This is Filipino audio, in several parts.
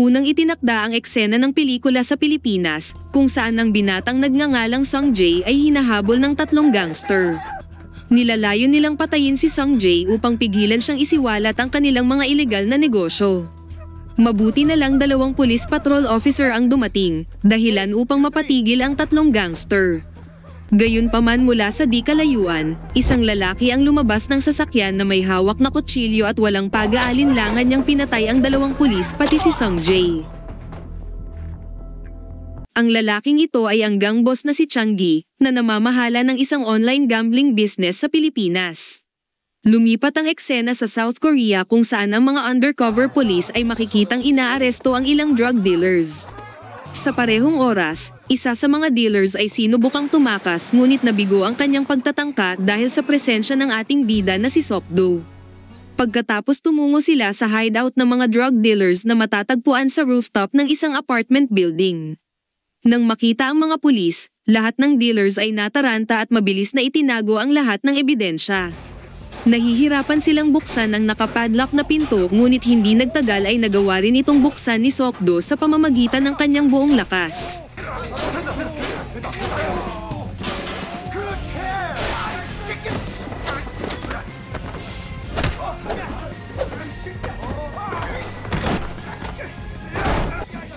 Unang itinakda ang eksena ng pelikula sa Pilipinas, kung saan ang binatang nagngangalang Sung Jae ay hinahabol ng 3 gangster. Nilalayo nilang patayin si Sung Jae upang pigilan siyang isiwalat ang kanilang mga ilegal na negosyo. Mabuti na lang 2 police patrol officer ang dumating, dahilan upang mapatigil ang 3 gangster. Gayunpaman mula sa di kalayuan, isang lalaki ang lumabas ng sasakyan na may hawak na kutsilyo at walang pag-aalinlangan niyang pinatay ang 2 pulis pati si Sung Jae. Ang lalaking ito ay ang gang boss na si Changi, na namamahala ng isang online gambling business sa Pilipinas. Lumipat ang eksena sa South Korea kung saan ang mga undercover police ay makikitang inaaresto ang ilang drug dealers. Sa parehong oras, isa sa mga dealers ay sinubukang tumakas ngunit nabigo ang kanyang pagtatangka dahil sa presensya ng ating bida na si Sokdo. Pagkatapos tumungo sila sa hideout ng mga drug dealers na matatagpuan sa rooftop ng isang apartment building. Nang makita ang mga pulis, lahat ng dealers ay nataranta at mabilis na itinago ang lahat ng ebidensya. Nahihirapan silang buksan ang nakapadlock na pinto ngunit hindi nagtagal ay nagawa rin itong buksan ni Sokdo sa pamamagitan ng kanyang buong lakas.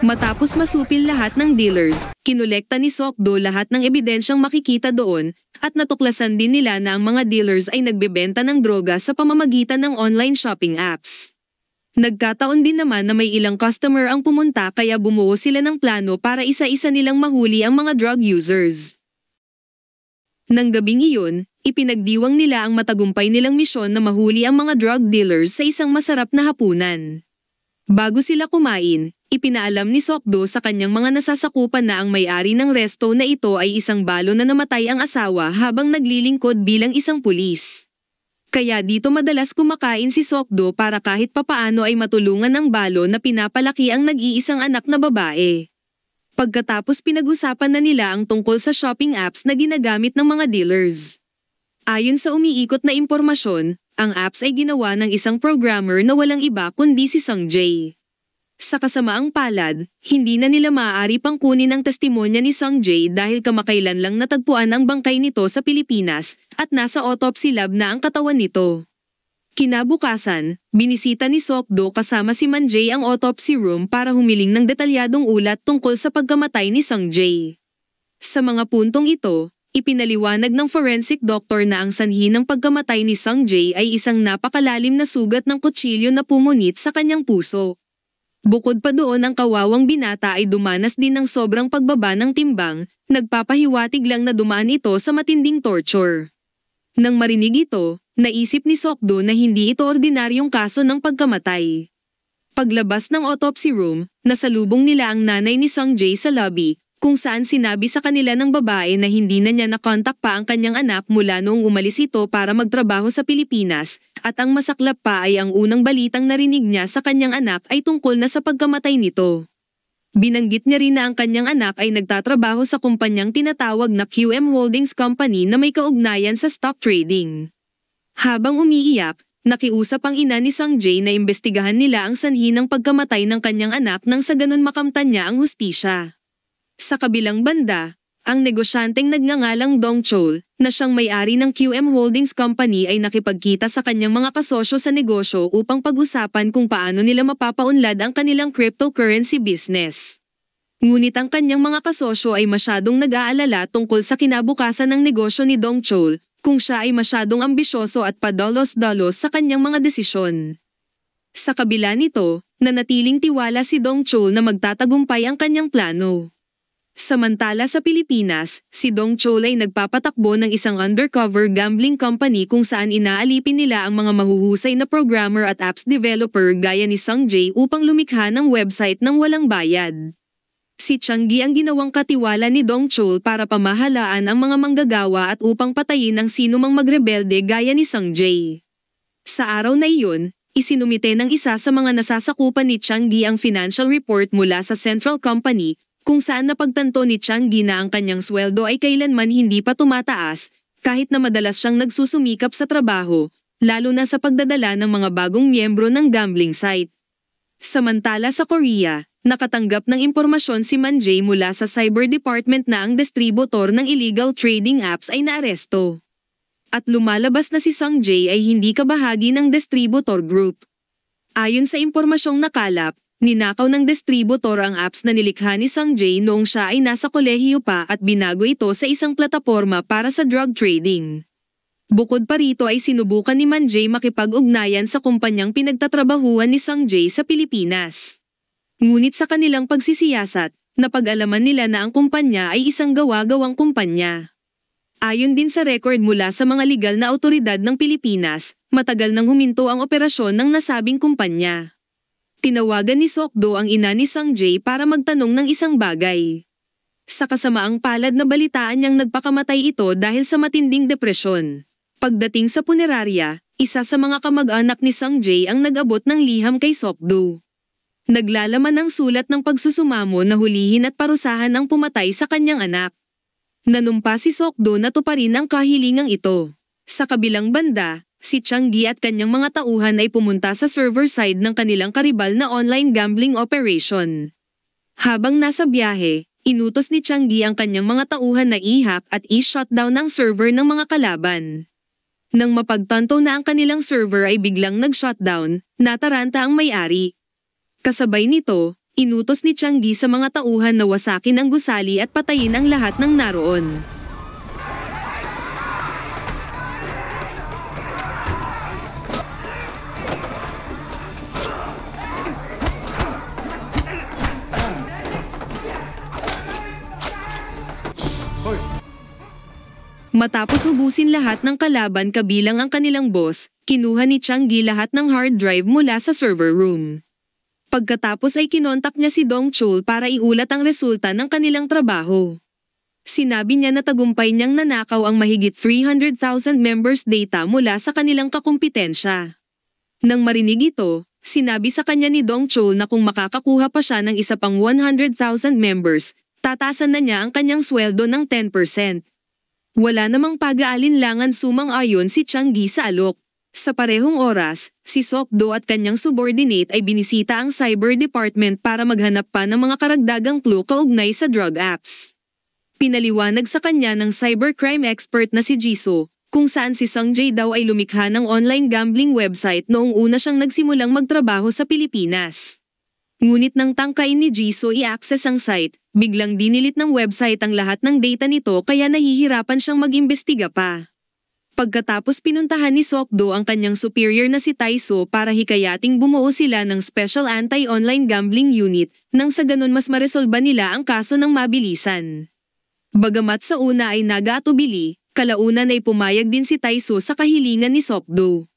Matapos masupil lahat ng dealers, kinolekta ni Sokdo lahat ng ebidensyang makikita doon at natuklasan din nila na ang mga dealers ay nagbebenta ng droga sa pamamagitan ng online shopping apps. Nagkataon din naman na may ilang customer ang pumunta kaya bumuo sila ng plano para isa-isa nilang mahuli ang mga drug users. Nang gabing iyon, ipinagdiwang nila ang matagumpay nilang misyon na mahuli ang mga drug dealers sa isang masarap na hapunan. Bago sila kumain, ipinaalam ni Sokdo sa kanyang mga nasasakupan na ang may-ari ng resto na ito ay isang balo na namatay ang asawa habang naglilingkod bilang isang pulis. Kaya dito madalas kumakain si Sokdo para kahit papaano ay matulungan ang balo na pinapalaki ang nag-iisang anak na babae. Pagkatapos pinag-usapan na nila ang tungkol sa shopping apps na ginagamit ng mga dealers. Ayon sa umiikot na impormasyon, ang apps ay ginawa ng isang programmer na walang iba kundi si Sung Jae. Sa kasamaang palad, hindi na nila maaari pang kunin ang testimonya ni Sung Jae dahil kamakailan lang natagpuan ang bangkay nito sa Pilipinas at nasa autopsy lab na ang katawan nito. Kinabukasan, binisita ni Sokdo kasama si Man Jae ang autopsy room para humiling ng detalyadong ulat tungkol sa pagkamatay ni Sung Jae. Sa mga puntong ito, ipinaliwanag ng forensic doctor na ang sanhi ng pagkamatay ni Sung Jae ay isang napakalalim na sugat ng kutsilyo na pumunit sa kanyang puso. Bukod pa doon ang kawawang binata ay dumanas din ng sobrang pagbaba ng timbang, nagpapahiwatig lang na dumaan ito sa matinding torture. Nang marinig ito, naisip ni Sokdo na hindi ito ordinaryong kaso ng pagkamatay. Paglabas ng autopsy room, nasalubong nila ang nanay ni Sung Jae sa lobby, kung saan sinabi sa kanila ng babae na hindi na niya nakontak pa ang kanyang anak mula noong umalis ito para magtrabaho sa Pilipinas, at ang masaklap pa ay ang unang balitang narinig niya sa kanyang anak ay tungkol na sa pagkamatay nito. Binanggit niya rin na ang kanyang anak ay nagtatrabaho sa kumpanyang tinatawag na QM Holdings Company na may kaugnayan sa stock trading. Habang umiiyak, nakiusap ang ina ni Sung Jae na imbestigahan nila ang sanhi ng pagkamatay ng kanyang anak nang sa ganun makamtan niya ang hustisya. Sa kabilang banda, ang negosyanteng nagngangalang Dong Chol, na siyang may-ari ng QM Holdings Company ay nakipagkita sa kanyang mga kasosyo sa negosyo upang pag-usapan kung paano nila mapapaunlad ang kanilang cryptocurrency business. Ngunit ang kanyang mga kasosyo ay masyadong nag-aalala tungkol sa kinabukasan ng negosyo ni Dong Chol, kung siya ay masyadong ambisyoso at padalos-dalos sa kanyang mga desisyon. Sa kabila nito, nanatiling tiwala si Dong Chol na magtatagumpay ang kanyang plano. Samantala sa Pilipinas, si Dong Chol ay nagpapatakbo ng isang undercover gambling company kung saan inaalipin nila ang mga mahuhusay na programmer at apps developer gaya ni Sung Jae upang lumikha ng website ng walang bayad. Si Changi ang ginawang katiwala ni Dong Chol para pamahalaan ang mga manggagawa at upang patayin ang sinumang magrebelde gaya ni Sung Jae. Sa araw na iyon, isinumite ng isa sa mga nasasakupan ni Changi ang financial report mula sa Central Company, kung saan napagtanto ni Changi na ang kanyang sweldo ay kailanman hindi pa tumataas, kahit na madalas siyang nagsusumikap sa trabaho, lalo na sa pagdadala ng mga bagong miyembro ng gambling site. Samantala sa Korea, Nakatanggap ng impormasyon si Manjay mula sa cyber department na ang distributor ng illegal trading apps ay naaresto. At lumalabas na si Sanjay ay hindi kabahagi ng distributor group. Ayon sa impormasyong nakalap, ninakaw ng distributor ang apps na nilikha ni Sanjay noong siya ay nasa kolehiyo pa at binago ito sa isang plataporma para sa drug trading. Bukod pa rito ay sinubukan ni Manjay makipag-ugnayan sa kumpanyang pinagtatrabahuan ni Sanjay sa Pilipinas. Ngunit sa kanilang pagsisiyasat, napag-alaman nila na ang kumpanya ay isang gawa-gawang kumpanya. Ayon din sa record mula sa mga legal na awtoridad ng Pilipinas, matagal nang huminto ang operasyon ng nasabing kumpanya. Tinawagan ni Sokdo ang ina ni Sanjay para magtanong ng isang bagay. Sa kasamaang palad na balitaan niyang nagpakamatay ito dahil sa matinding depresyon. Pagdating sa punerarya, isa sa mga kamag-anak ni Sanjay ang nag-abot ng liham kay Sokdo. Naglalaman ng sulat ng pagsusumamo na hulihin at parusahan ang pumatay sa kanyang anak. Nanumpa si Sokdo na tuparin ang kahilingang ito. Sa kabilang banda, si Changi at kanyang mga tauhan ay pumunta sa server side ng kanilang karibal na online gambling operation. Habang nasa biyahe, inutos ni Changi ang kanyang mga tauhan na i-hack at i-shutdown ang server ng mga kalaban. Nang mapagtanto na ang kanilang server ay biglang nag-shutdown, nataranta ang may-ari. Kasabay nito, inutos ni Changi sa mga tauhan na wasakin ang gusali at patayin ang lahat ng naroon. Matapos ubusin lahat ng kalaban kabilang ang kanilang boss, kinuha ni Changi lahat ng hard drive mula sa server room. Pagkatapos ay kinontak niya si Dong Chul para iulat ang resulta ng kanilang trabaho. Sinabi niya na tagumpay niyang nanakaw ang mahigit 300,000 members' data mula sa kanilang kakumpetensya. Nang marinig ito, sinabi sa kanya ni Dong Chul na kung makakakuha pa siya ng isa pang 100,000 members, tatasan na niya ang kanyang sweldo ng 10%. Wala namang pag-aalinlangan sumang-ayon si Changi sa alok. Sa parehong oras, si Sokdo at kanyang subordinate ay binisita ang cyber department para maghanap pa ng mga karagdagang clue kaugnay sa drug apps. Pinaliwanag sa kanya ng cybercrime expert na si Jisoo, kung saan si Sanjay daw ay lumikha ng online gambling website noong una siyang nagsimulang magtrabaho sa Pilipinas. Ngunit nang tangkain ni Jisoo i-access ang site, biglang dinilit ng website ang lahat ng data nito kaya nahihirapan siyang mag-imbestiga pa. Pagkatapos pinuntahan ni Sokdo ang kanyang superior na si Taiso para hikayating bumuo sila ng Special Anti-Online Gambling Unit nang sa ganun mas maresolba nila ang kaso ng mabilisan. Bagamat sa una ay nag-aatubili, kalaunan ay pumayag din si Taiso sa kahilingan ni Sokdo.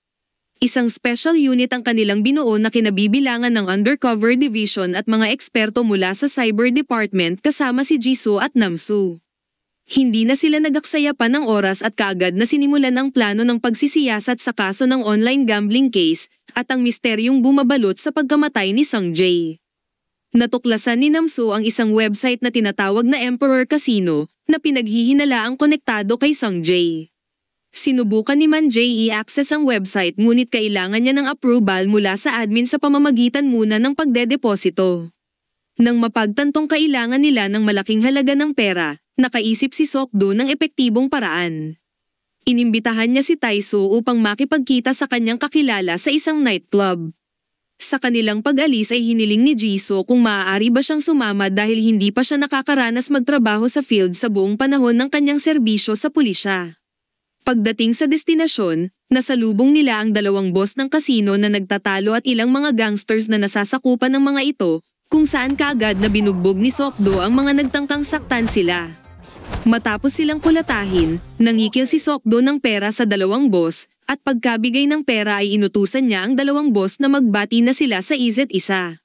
Isang special unit ang kanilang binuo na kinabibilangan ng undercover division at mga eksperto mula sa cyber department kasama si Jisoo at Namsu. Hindi na sila nagaksaya pa ng oras at kaagad na sinimulan ang plano ng pagsisiyasat sa kaso ng online gambling case at ang misteryong bumabalot sa pagkamatay ni Sanjay. Natuklasan ni Namsu ang isang website na tinatawag na Emperor Casino na pinaghihinalaang konektado kay Sanjay. Sinubukan ni Manjay i-access ang website ngunit kailangan niya ng approval mula sa admin sa pamamagitan muna ng pagdedeposito. Nang mapagtantong kailangan nila ng malaking halaga ng pera, nakaisip si Sokdo ng epektibong paraan. Inimbitahan niya si Taiso upang makipagkita sa kanyang kakilala sa isang nightclub. Sa kanilang pag-alis ay hiniling ni Jisoo kung maaari ba siyang sumama dahil hindi pa siya nakakaranas magtrabaho sa field sa buong panahon ng kanyang serbisyo sa pulisya. Pagdating sa destinasyon, nasalubong nila ang dalawang boss ng kasino na nagtatalo at ilang mga gangsters na nasasakupan ng mga ito, kung saan kaagad na binugbog ni Sokdo ang mga nagtangkang saktan sila. Matapos silang kulatahin, nangikil si Sokdo ng pera sa dalawang boss, at pagkabigay ng pera ay inutusan niya ang dalawang boss na magbati na sila sa isa't isa.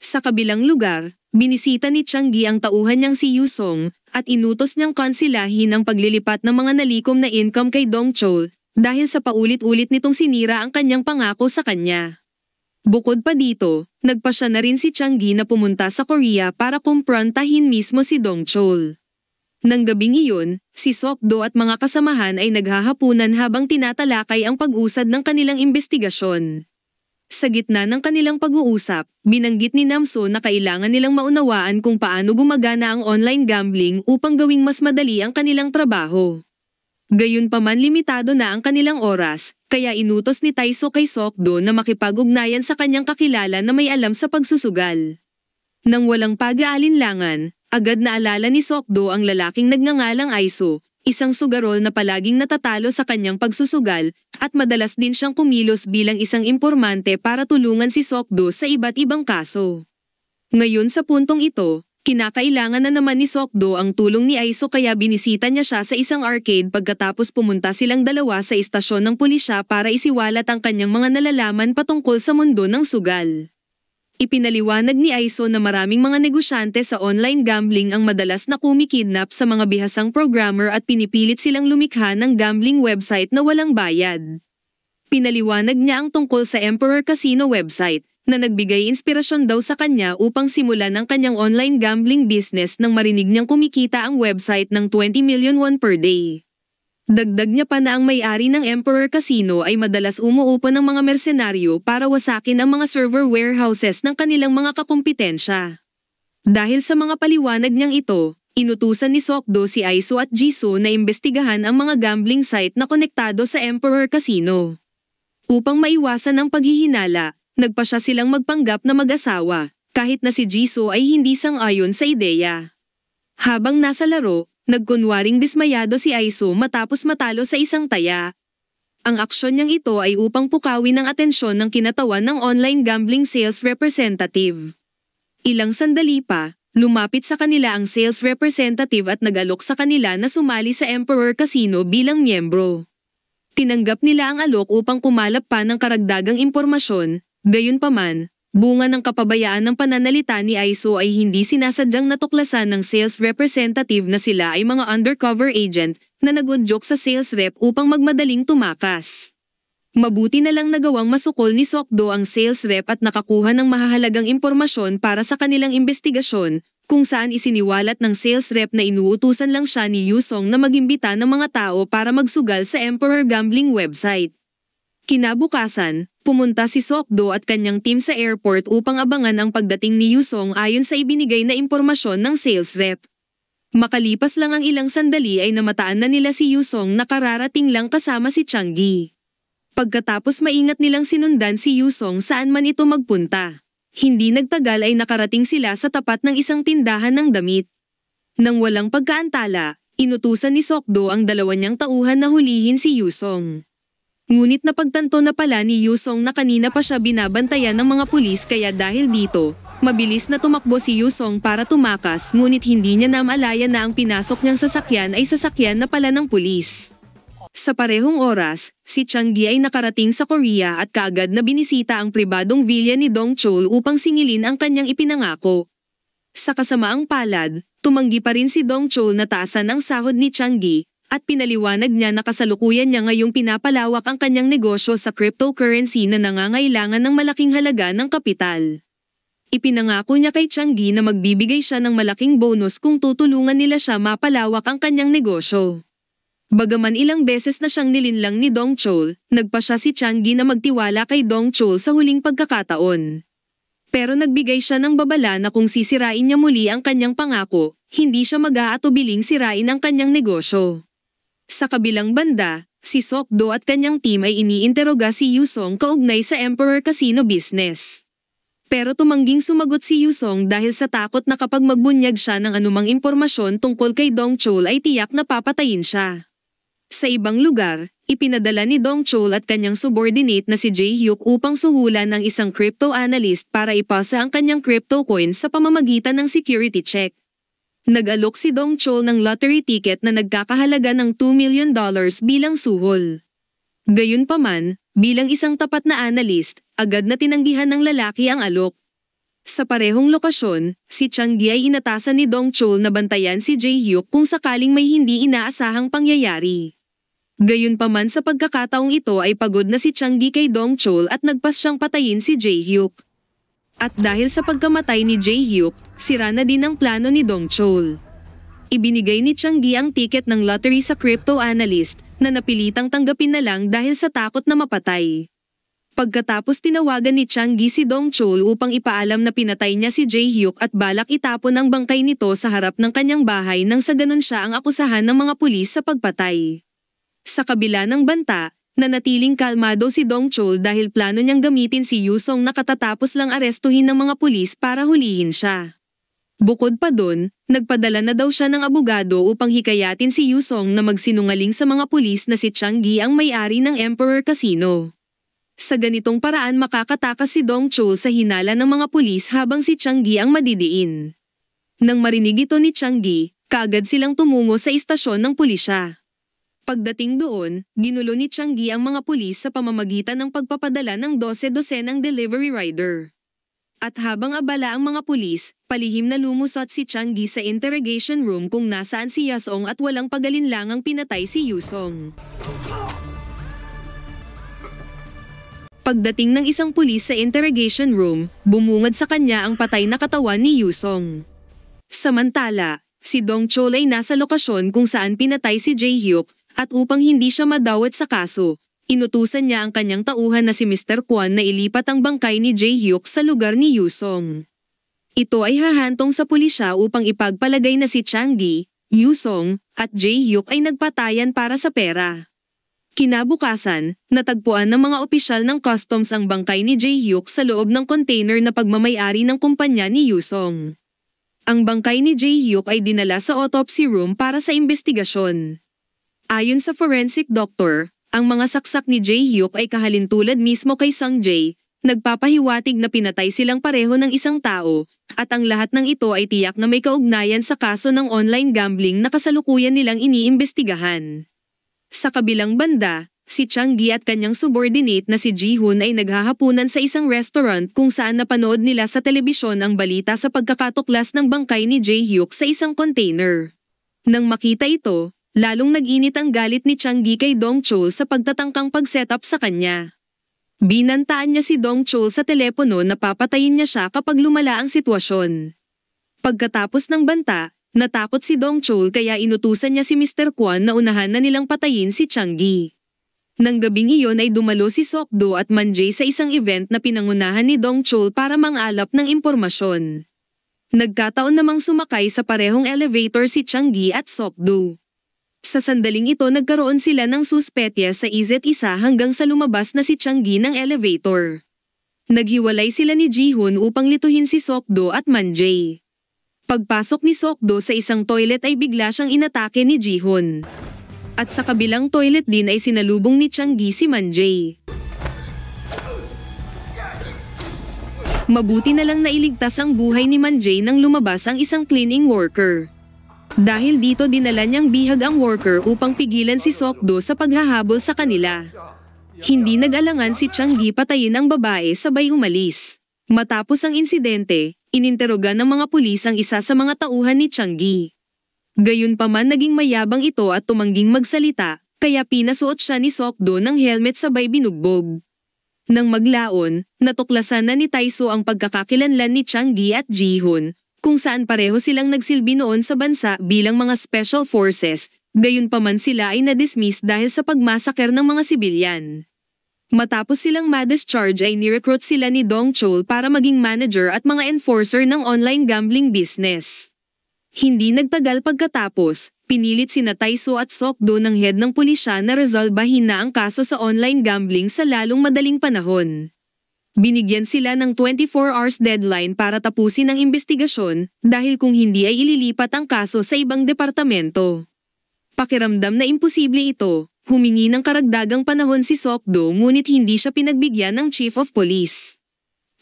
Sa kabilang lugar, binisita ni Changi ang tauhan niyang si Yusong, at inutos niyang konsilahin ang paglilipat ng mga nalikom na income kay Dong Chul dahil sa paulit-ulit nitong sinira ang kanyang pangako sa kanya. Bukod pa dito, nagpasya na rin si Changi na pumunta sa Korea para kumprontahin mismo si Dong Chul. Nang gabing iyon, si Sokdo at mga kasamahan ay naghahapunan habang tinatalakay ang pag-usad ng kanilang investigasyon. Sa gitna ng kanilang pag-uusap, binanggit ni Namso na kailangan nilang maunawaan kung paano gumagana ang online gambling upang gawing mas madali ang kanilang trabaho. Gayunpaman limitado na ang kanilang oras, kaya inutos ni Taiso kay Sokdo na makipag-ugnayan sa kanyang kakilala na may alam sa pagsusugal. Nang walang pag-aalinlangan, agad na alala ni Sokdo ang lalaking nagngangalang Aiso, isang sugarol na palaging natatalo sa kanyang pagsusugal, at madalas din siyang kumilos bilang isang impormante para tulungan si Sokdo sa iba't ibang kaso. Ngayon sa puntong ito, kinakailangan na naman ni Sokdo ang tulong ni Aiso kaya binisita niya siya sa isang arcade pagkatapos pumunta silang dalawa sa istasyon ng pulisya para isiwalat ang kanyang mga nalalaman patungkol sa mundo ng sugal. Ipinaliwanag ni Aiso na maraming mga negosyante sa online gambling ang madalas na kumikidnap sa mga bihasang programmer at pinipilit silang lumikha ng gambling website na walang bayad. Pinaliwanag niya ang tungkol sa Emperor Casino website, na nagbigay inspirasyon daw sa kanya upang simulan ang kanyang online gambling business nang marinig niyang kumikita ang website ng 20 million won per day. Dagdag niya pa na ang may-ari ng Emperor Casino ay madalas umuupo ng mga mersenaryo para wasakin ang mga server warehouses ng kanilang mga kakumpetensya. Dahil sa mga paliwanag niyang ito, inutusan ni Sokdo si Aiso at Jisoo na imbestigahan ang mga gambling site na konektado sa Emperor Casino. Upang maiwasan ang paghihinala, nagpasya silang magpanggap na mag-asawa, kahit na si Jisoo ay hindi sang-ayon sa ideya. Habang nasa laro, nagkunwaring dismayado si Aiso matapos matalo sa isang taya. Ang aksyon niyang ito ay upang pukawin ang atensyon ng kinatawan ng online gambling sales representative. Ilang sandali pa, lumapit sa kanila ang sales representative at nag-alok sa kanila na sumali sa Emperor Casino bilang miyembro. Tinanggap nila ang alok upang kumalap pa ng karagdagang impormasyon, gayunpaman, bunga ng kapabayaan ng pananalita ni Aiso ay hindi sinasadyang natuklasan ng sales representative na sila ay mga undercover agent na nag-udyok sa sales rep upang magmadaling tumakas. Mabuti na lang nagawang masukol ni Sokdo ang sales rep at nakakuha ng mahahalagang impormasyon para sa kanilang investigasyon, kung saan isiniwalat ng sales rep na inuutusan lang siya ni Yusong na mag-imbita ng mga tao para magsugal sa Emperor Gambling website. Kinabukasan, pumunta si Sokdo at kanyang team sa airport upang abangan ang pagdating ni Yusong ayon sa ibinigay na impormasyon ng sales rep. Makalipas lang ang ilang sandali ay namataan na nila si Yusong na kararating lang kasama si Changi. Pagkatapos maingat nilang sinundan si Yusong saan man ito magpunta. Hindi nagtagal ay nakarating sila sa tapat ng isang tindahan ng damit. Nang walang pagkaantala, inutusan ni Sokdo ang dalawa niyang tauhan na hulihin si Yusong. Ngunit napagtanto na pala ni Yusong na kanina pa siya binabantayan ng mga pulis kaya dahil dito, mabilis na tumakbo si Yusong para tumakas ngunit hindi niya namalayan na ang pinasok niyang sasakyan ay sasakyan na pala ng pulis. Sa parehong oras, si Changi ay nakarating sa Korea at kaagad na binisita ang pribadong villa ni Dong Chol upang singilin ang kanyang ipinangako. Sa kasamaang palad, tumanggi pa rin si Dong Chol na taasan ang sahod ni Changi, at pinaliwanag niya na kasalukuyan niya ngayong pinapalawak ang kanyang negosyo sa cryptocurrency na nangangailangan ng malaking halaga ng kapital. Ipinangako niya kay Changi na magbibigay siya ng malaking bonus kung tutulungan nila siya mapalawak ang kanyang negosyo. Bagaman ilang beses na siyang nilinlang ni Dong Chol, nagpa siya si Changi na magtiwala kay Dong Chol sa huling pagkakataon. Pero nagbigay siya ng babala na kung sisirain niya muli ang kanyang pangako, hindi siya mag-aatubiling sirain ang kanyang negosyo. Sa kabilang banda, si Sokdo at kanyang team ay iniinteroga si Yusong kaugnay sa Emperor Casino business. Pero tumangging sumagot si Yusong dahil sa takot na kapag magbunyag siya ng anumang impormasyon tungkol kay Dong Chol ay tiyak na papatayin siya. Sa ibang lugar, ipinadala ni Dong Chol at kanyang subordinate na si Jae-hyuk upang suhulan ng isang crypto analyst para ipasa ang kanyang crypto coins sa pamamagitan ng security check. Nag-alok si Dong Chol ng lottery ticket na nagkakahalaga ng $2 million bilang suhol. Gayunpaman, bilang isang tapat na analyst, agad na tinanggihan ng lalaki ang alok. Sa parehong lokasyon, si Changi ay inatasan ni Dong Chol na bantayan si Jae-hyuk kung sakaling may hindi inaasahang pangyayari. Gayunpaman sa pagkakataong ito ay pagod na si Changi kay Dong Chol at nagpas siyang patayin si Jae-hyuk. At dahil sa pagkamatay ni Jae-hyuk, sira na din ang plano ni Dong Chol. Ibinigay ni Changi ang ticket ng lottery sa crypto analyst na napilitang tanggapin na lang dahil sa takot na mapatay. Pagkatapos tinawagan ni Changgi si Dong Chol upang ipaalam na pinatay niya si Jae-hyuk at balak itapon ang bangkay nito sa harap ng kanyang bahay nang sa ganun siya ang akusahan ng mga pulis sa pagpatay. Sa kabila ng banta, nanatiling kalmado si Dong Chol dahil plano niyang gamitin si Yusong na katatapos lang arestuhin ng mga pulis para hulihin siya. Bukod pa dun, nagpadala na daw siya ng abogado upang hikayatin si Yusong na magsinungaling sa mga pulis na si Changgi ang may-ari ng Emperor Casino. Sa ganitong paraan makakatakas si Dong Chol sa hinala ng mga pulis habang si Changgi ang madidiin. Nang marinig ito ni Changgi, kaagad silang tumungo sa istasyon ng pulisya. Pagdating doon, ginulo ni Changgi ang mga pulis sa pamamagitan ng pagpapadala ng 12-dosenang delivery rider. At habang abala ang mga pulis, palihim na lumusot si Changgi sa interrogation room kung nasaan si Yusong at walang pagalinlangang pinatay si Yusong. Pagdating ng isang pulis sa interrogation room, bumungad sa kanya ang patay na katawan ni Yusong. Samantala, si Dong Chol ay nasa lokasyon kung saan pinatay si Jae-hyuk at upang hindi siya madawat sa kaso, inutusan niya ang kanyang tauhan na si Mr. Kwon na ilipat ang bangkay ni Jae-hyuk sa lugar ni Yusong. Ito ay hahantong sa pulisya upang ipagpalagay na si Changgi, Yusong, at Jae-hyuk ay nagpatayan para sa pera. Kinabukasan, natagpuan ng mga opisyal ng customs ang bangkay ni Jae-hyuk sa loob ng container na pagmamay-ari ng kumpanya ni Yusong. Ang bangkay ni Jae-hyuk ay dinala sa autopsy room para sa investigasyon. Ayon sa forensic doctor, ang mga saksak ni Jae-hyuk ay kahalintulad mismo kay Sung-jae, nagpapahiwatig na pinatay silang pareho ng isang tao, at ang lahat ng ito ay tiyak na may kaugnayan sa kaso ng online gambling na kasalukuyan nilang iniimbestigahan. Sa kabilang banda, si Changgi at kanyang subordinate na si Ji-hoon ay naghahapunan sa isang restaurant kung saan napanood nila sa telebisyon ang balita sa pagkakatuklas ng bangkay ni Jae-hyuk sa isang container. Nang makita ito, lalong nag-init ang galit ni Changgi kay Dong Chol sa pagtatangkang pag-setup sa kanya. Binantaan niya si Dong Chol sa telepono na papatayin niya siya kapag lumala ang sitwasyon. Pagkatapos ng banta, natakot si Dong Chol kaya inutusan niya si Mr. Kwon na unahan na nilang patayin si Changgi. Nang gabing iyon ay dumalo si Seok-do at Man-jae sa isang event na pinangunahan ni Dong Chol para mangalap ng impormasyon. Nagkataon namang sumakay sa parehong elevator si Changgi at Seok-do. Sa sandaling ito nagkaroon sila ng suspetya sa isa't isa hanggang sa lumabas na si Changgi ng elevator. Naghiwalay sila ni Ji-hoon upang lituhin si Seok-do at Man-jae. Pagpasok ni Seok-do sa isang toilet ay bigla siyang inatake ni Ji-hoon. At sa kabilang toilet din ay sinalubong ni Changgi si Man-jae. Mabuti na lang nailigtas ang buhay ni Man-jae nang lumabas ang isang cleaning worker. Dahil dito dinala niyang bihag ang worker upang pigilan si Seok-do sa paghahabol sa kanila. Hindi nag-alangan si Changgi patayin ang babae sabay umalis. Matapos ang insidente, ininteroga ng mga pulis ang isa sa mga tauhan ni Changgi. Gayunpaman naging mayabang ito at tumangging magsalita, kaya pinasuot siya ni Seok-do ng helmet sabay binugbog. Nang maglaon, natuklasan na ni Tae-soo ang pagkakakilanlan ni Changgi at Ji-hoon, kung saan pareho silang nagsilbi noon sa bansa bilang mga special forces, gayunpaman sila ay na-dismiss dahil sa pagmasaker ng mga sibilyan. Matapos silang ma-discharge ay nirecruit sila ni Dong Chol para maging manager at mga enforcer ng online gambling business. Hindi nagtagal pagkatapos, pinilit sina Tae-soo at Seok-do ng head ng pulisya na resolbahin na ang kaso sa online gambling sa lalong madaling panahon. Binigyan sila ng 24 hours deadline para tapusin ang investigasyon dahil kung hindi ay ililipat ang kaso sa ibang departamento. Pakiramdam na imposible ito, humingi ng karagdagang panahon si Seok-do ngunit hindi siya pinagbigyan ng chief of police.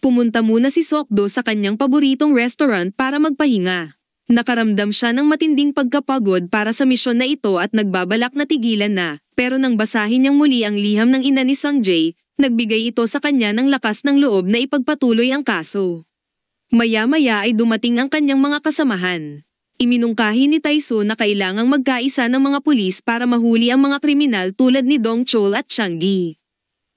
Pumunta muna si Seok-do sa kanyang paboritong restaurant para magpahinga. Nakaramdam siya ng matinding pagkapagod para sa misyon na ito at nagbabalak na tigilan na, pero nang basahin niyang muli ang liham ng ina ni Sung-jae, nagbigay ito sa kanya ng lakas ng loob na ipagpatuloy ang kaso. Maya-maya ay dumating ang kanyang mga kasamahan. Iminungkahi ni Tae-soo na kailangang magkaisa ng mga pulis para mahuli ang mga kriminal tulad ni Dong Chol at Changgi.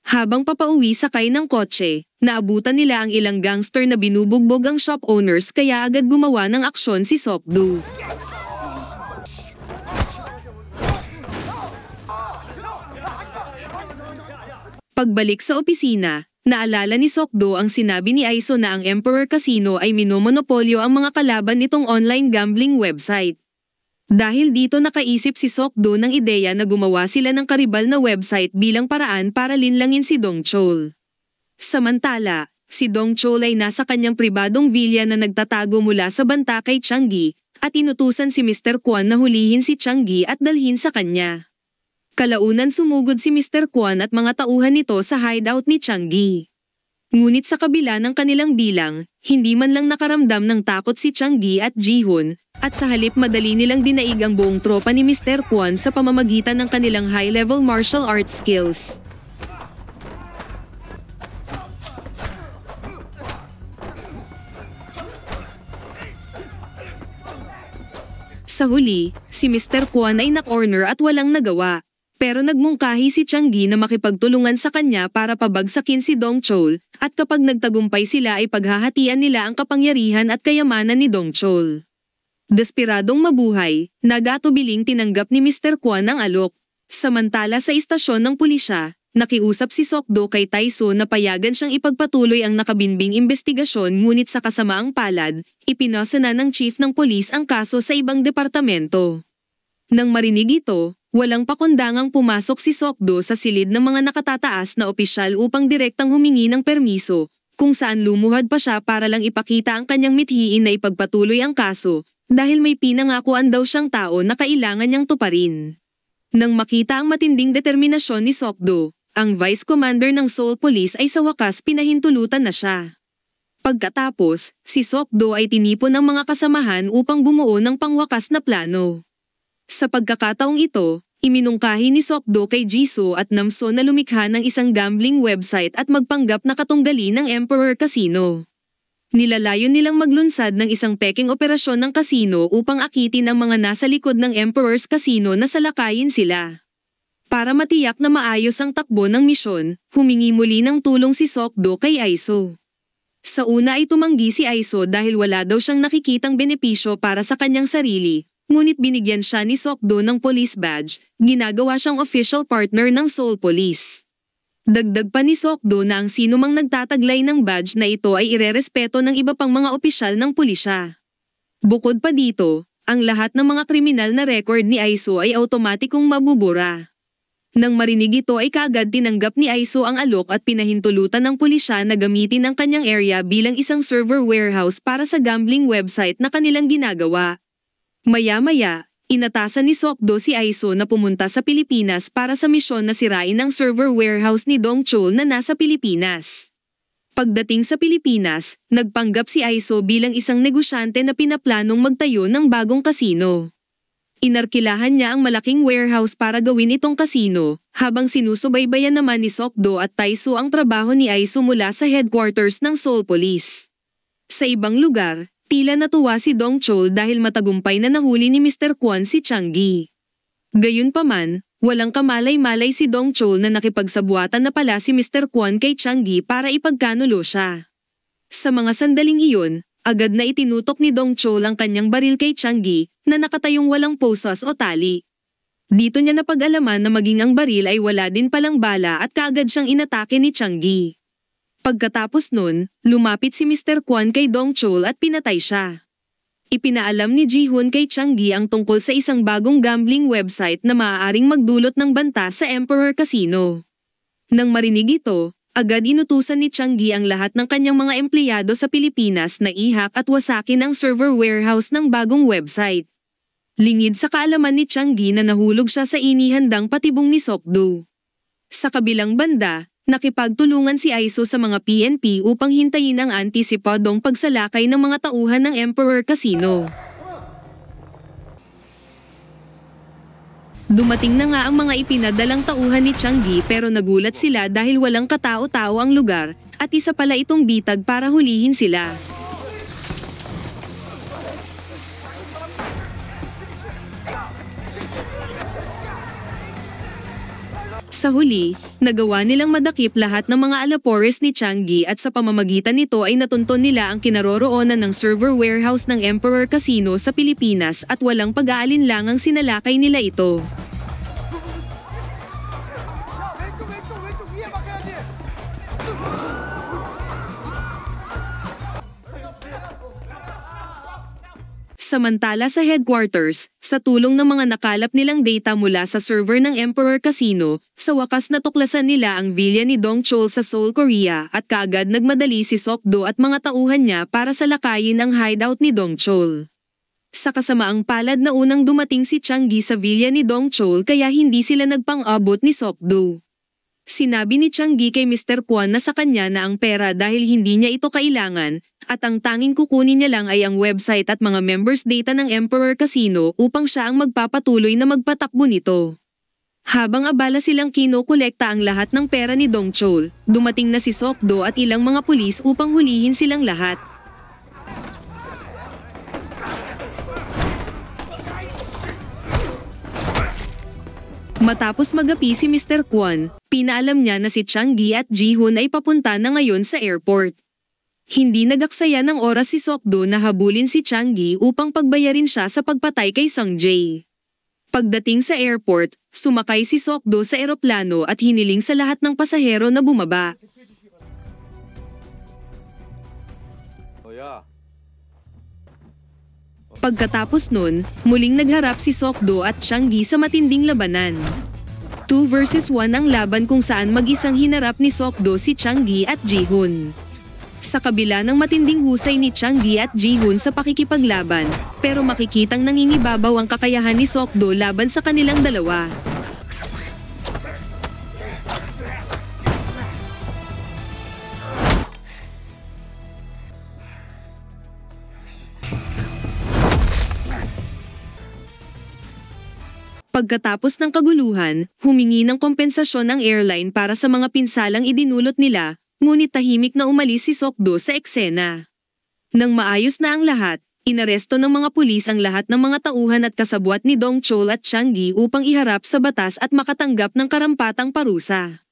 Habang papauwi sakay ng kotse, naabutan nila ang ilang gangster na binubugbog ang shop owners kaya agad gumawa ng aksyon si Seok-do. Pagbalik sa opisina, Naalala ni Sokdo ang sinabi ni Aiso na ang Emperor Casino ay minomonopolyo ang mga kalaban nitong online gambling website. Dahil dito nakaisip si Sokdo ng ideya na gumawa sila ng karibal na website bilang paraan para linlangin si Dongchol. Samantala, si Dongchol ay nasa kanyang pribadong villa na nagtatago mula sa banta kay Changi at inutusan si Mr. Kwon na hulihin si Changi at dalhin sa kanya. Kalaunan sumugod si Mr. Kwon at mga tauhan nito sa hideout ni Changi. Ngunit sa kabila ng kanilang bilang, hindi man lang nakaramdam ng takot si Changi at Jihun, at sa halip madali nilang dinaig ang buong tropa ni Mr. Kwon sa pamamagitan ng kanilang high-level martial arts skills. Sa huli, si Mr. Kwon ay na-corner at walang nagawa. Pero nagmungkahi si Changi na makipagtulungan sa kanya para pabagsakin si Dongchol, at kapag nagtagumpay sila ay paghahatian nila ang kapangyarihan at kayamanan ni Dongchol. Desperadong mabuhay, nagatubiling tinanggap ni Mr. Kwon ang alok. Samantala sa istasyon ng pulisya, nakiusap si Sokdo kay Taiso na payagan siyang ipagpatuloy ang nakabinbing investigasyon, ngunit sa kasamaang palad, ipinasa na ng chief ng pulis ang kaso sa ibang departamento. Nang marinig ito, walang pakundangang pumasok si Sokdo sa silid ng mga nakatataas na opisyal upang direktang humingi ng permiso, kung saan lumuhad pa siya para lang ipakita ang kanyang mithiin na ipagpatuloy ang kaso, dahil may pinangakuan daw siyang tao na kailangan niyang tuparin. Nang makita ang matinding determinasyon ni Sokdo, ang Vice Commander ng Seoul Police ay sa wakas pinahintulutan na siya. Pagkatapos, si Sokdo ay tinipon ng mga kasamahan upang bumuo ng pangwakas na plano. Sa pagkakataong ito, iminungkahi ni Sokdo kay Jisoo at Namso na lumikha ng isang gambling website at magpanggap na katunggali ng Emperor Casino. Nilalayon nilang maglunsad ng isang peking operasyon ng casino upang akitin ang mga nasa likod ng Emperor's Casino na salakayin sila. Para matiyak na maayos ang takbo ng misyon, humingi muli ng tulong si Sokdo kay Aiso. Sa una ay tumanggi si Aiso dahil wala daw siyang nakikitang benepisyo para sa kanyang sarili. Ngunit binigyan siya ni Sokdo ng police badge, ginagawa siyang official partner ng Seoul Police. Dagdag pa ni Sokdo na ang sinumang nagtataglay ng badge na ito ay irerespeto ng iba pang mga opisyal ng pulisya. Bukod pa dito, ang lahat ng mga kriminal na record ni Aiso ay automatikong mabubura. Nang marinig ito ay kaagad tinanggap ni Aiso ang alok at pinahintulutan ng pulisya na gamitin ang kanyang area bilang isang server warehouse para sa gambling website na kanilang ginagawa. Maya-maya, inatasan ni Sokdo si Aiso na pumunta sa Pilipinas para sa misyon na sirain ang server warehouse ni Dongchol na nasa Pilipinas. Pagdating sa Pilipinas, nagpanggap si Aiso bilang isang negosyante na pinaplanong magtayo ng bagong kasino. Inarkilahan niya ang malaking warehouse para gawin itong kasino, habang sinusubaybayan naman ni Sokdo at Taiso ang trabaho ni Aiso mula sa headquarters ng Seoul Police. Sa ibang lugar, tila natuwa si Dongchol dahil matagumpay na nahuli ni Mr. Kwon si Changi. Gayunpaman, walang kamalay-malay si Dongchol na nakipagsabuatan na pala si Mr. Kwon kay Changi para ipagkanulo siya. Sa mga sandaling iyon, agad na itinutok ni Dongchol ang kanyang baril kay Changi na nakatayong walang posas o tali. Dito niya napag-alaman na maging ang baril ay wala din palang bala at kaagad siyang inatake ni Changi. Pagkatapos nun, lumapit si Mr. Kwon kay Dongchol at pinatay siya. Ipinaalam ni Jihun kay Changi ang tungkol sa isang bagong gambling website na maaaring magdulot ng banta sa Emperor Casino. Nang marinig ito, agad inutusan ni Changi ang lahat ng kanyang mga empleyado sa Pilipinas na ihak at wasakin ang server warehouse ng bagong website. Lingid sa kaalaman ni Changi na nahulog siya sa inihandang patibong ni Sokdo. Sa kabilang banda, nakipagtulungan si Aiso sa mga PNP upang hintayin ang antisipadong pagsalakay ng mga tauhan ng Emperor Casino. Dumating na nga ang mga ipinadalang tauhan ni Changi pero nagulat sila dahil walang katao-tao ang lugar at isa pala itong bitag para hulihin sila. Sa huli, nagawa nilang madakip lahat ng mga alapores ni Changi at sa pamamagitan nito ay natunton nila ang kinaroroonan ng server warehouse ng Emperor Casino sa Pilipinas at walang pag-aalinlangang sinalakay nila ito. 왼쪽 위에 막아야지. Samantala sa headquarters, sa tulong ng mga nakalap nilang data mula sa server ng Emperor Casino, sa wakas natuklasan nila ang villa ni Dong Chol sa Seoul, Korea at kaagad nagmadali si Sok-do at mga tauhan niya para salakayin ang hideout ni Dong Chol. Sa kasamaang palad na unang dumating si Changgi sa villa ni Dong Chol kaya hindi sila nagpang-abot ni Sok-do. Sinabi ni Changgi kay Mr. Kwon na sa kanya na ang pera dahil hindi niya ito kailangan at ang tanging kukunin niya lang ay ang website at mga members data ng Emperor Casino upang siya ang magpapatuloy na magpatakbo nito. Habang abala silang kinokolekta ang lahat ng pera ni Dong Chol, dumating na si Sok-do at ilang mga pulis upang hulihin silang lahat. Matapos magapi si Mr. Kwon, pinaalam niya na si Changgi at Ji-hoon ay papunta na ngayon sa airport. Hindi nagaksaya ng oras si Sok-do na habulin si Changgi upang pagbayarin siya sa pagpatay kay Sung-jae. Pagdating sa airport, sumakay si Sok-do sa eroplano at hiniling sa lahat ng pasahero na bumaba. Pagkatapos nun, muling nagharap si Sok-do at Changgi sa matinding labanan. 2 versus 1 ang laban kung saan mag-isang hinarap ni Sok-do si Changgi at Ji-hoon. Sa kabila ng matinding husay ni Changgi at Ji-hoon sa pakikipaglaban, pero makikitang nangingibabaw ang kakayahan ni Sok-do laban sa kanilang dalawa. Pagkatapos ng kaguluhan, humingi ng kompensasyon ang airline para sa mga pinsalang idinulot nila, ngunit tahimik na umalis si Sok-do sa eksena. Nang maayos na ang lahat, inaresto ng mga pulis ang lahat ng mga tauhan at kasabwat ni Dong Chol at Changgi upang iharap sa batas at makatanggap ng karampatang parusa.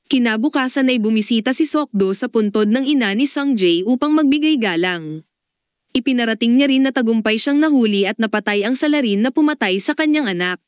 Kinabukasan ay bumisita si Sok-do sa puntod ng ina ni Sung-jae upang magbigay galang. Ipinarating niya rin na tagumpay siyang nahuli at napatay ang salarin na pumatay sa kanyang anak.